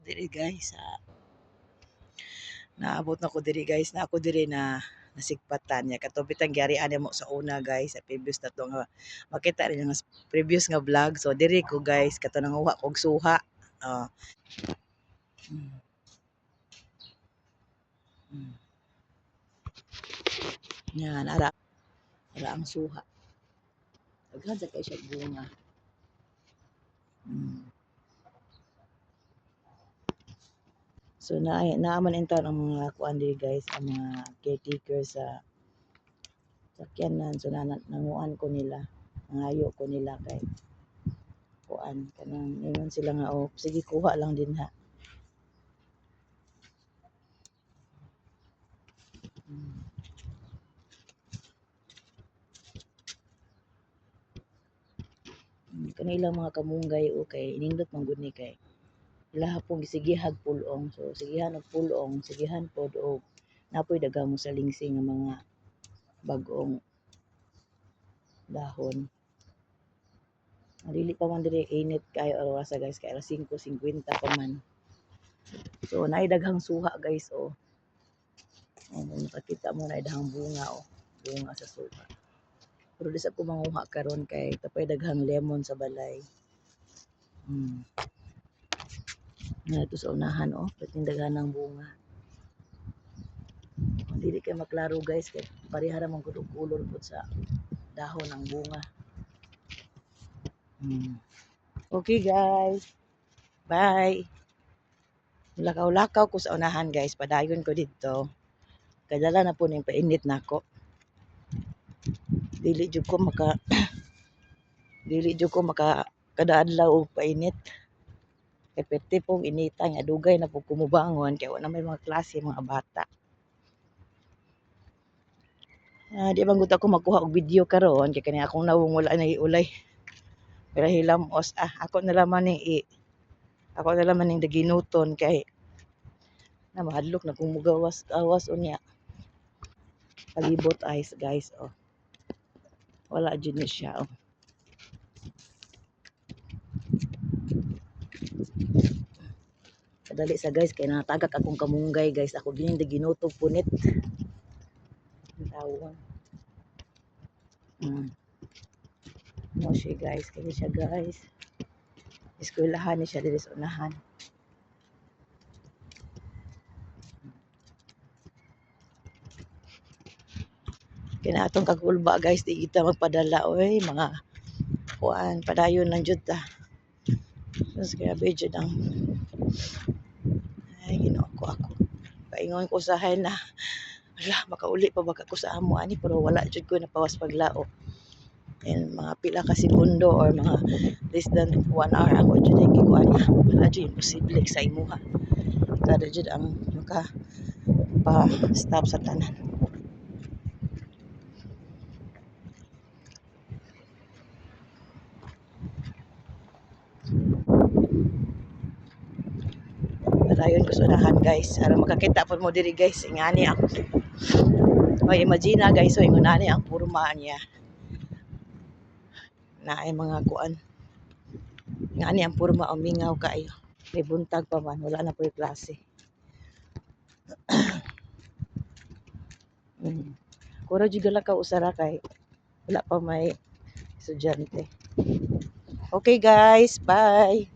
diri guys. Naabot na ko diri guys, na ako diri na nasigpatan niya katubitang gyarian mo sa una guys sa previous na to nga makita rin nga previous nga vlog. So diri ko guys kato nanguha kog suha. Oh. Mm. Mm. Yan ara ang suha. Daghan sa kay siya bunga. Mm. So naaman intaw ang mga kuan diri guys, ang mga caretaker sa sakyanan. So nanguan ko nila, nangayo ko nila kay kuan kanang ingon sila nga oh sige kuha lang din ha. Mm. Kanilang mga kamunggay o kay inindot man gud ni kay laha pong gisigihag pulong. So sigihan og pulong, sigihan pod og napoy daghang mo sa lingsing nga mga bag-ong dahon. Dili pa man diri init kayo oras guys kay alas 5:50 pa man. So naay daghang suha guys oh. Oh, nakakita mo na daghang bunga oh. Bunga sa suha. Pero di sa ko manguha karon kay tapay daghang lemon sa balay. Mm. Nga ito sa unahan oh, pating daghanang bunga. Dili kay maklaro guys kay pareha ra man gud og color pud sa dahon ng bunga. Mm. Okay guys. Bye. Lakaw-lakaw ko sa unahan guys, padayon ko dito. Kadala na po ning painit nako. Dili jud ko maka dili jud ko maka kada adlaw og painit. Kay perti pong inita nga dugay na po kumubangon kay wala may mga klase mga bata. Di man gud ako magkuha og video karon kay kani akong nawong wala na iulay. Pero hilamos ako na laman ning ako na laman ning daginuton kay na mahadlok na kung mugawas unya. Palibot eyes guys oh. Wala jud ni siya oh. Kadali sa guys kay natagak akong kamunggay guys. Ako gining ginutob punit. Tawon. Mo siya guys, kaya siya guys. Eskwelahan ni siya diri sa unahan. Kaya atong kagulba guys, di kita magpadala oy mga kuan, padayon lang jud ta. Mas grabe jud ang ay Ginoo ko ako. Paingon ko sa na wala makauli pa baka ko sa amo ani pero wala jud ko napawas paglao. And mga pila ka segundo or mga less than 1 hour ako jud ay gikuan niya. Wala jud imposible sa imuha. Kada jud ang maka pa stop sa tanan. Padayon ko sa unahan guys. Aron makakita pod mo diri guys. Ingani ako. O imagine na guys, so ingani ang porma niya. Na ay mga kuan. Ingani ang porma o mingaw kaayo. May buntag pa man, wala na po yung klase. Kura jud ka usara kay wala pa may estudyante. Okay guys, bye.